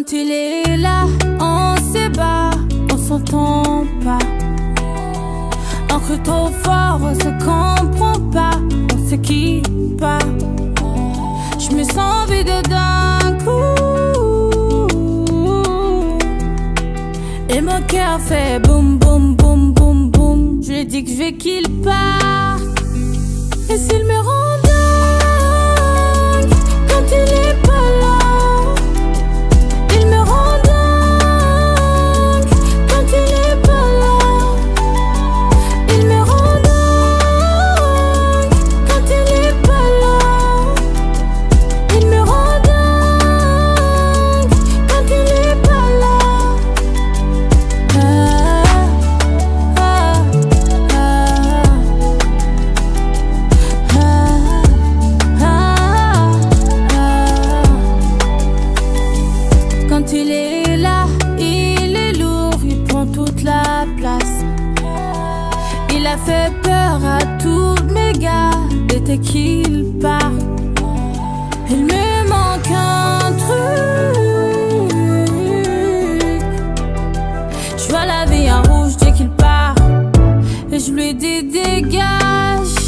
Quand il est là, on se bat, on s'entend pas. On crie trop fort, on se comprend pas, on se quitte pas. Je me sens vide d'un coup et mon cœur fait boum boum boum boum boum. Je lui dis que je veux qu'il parte. Et s'il me rend dingue quand il est pas là, il me rend dingue quand il est pas là, il me rend dingue quand il est pas là, il me rend dingue quand il est pas là. Quand il est là, il est lourd, il prend toute la place. Il a fait peur à tous mes gars dès qu'il part. Il me manque un truc. Je vois la vie en rouge dès qu'il part. Et je lui dis dégage.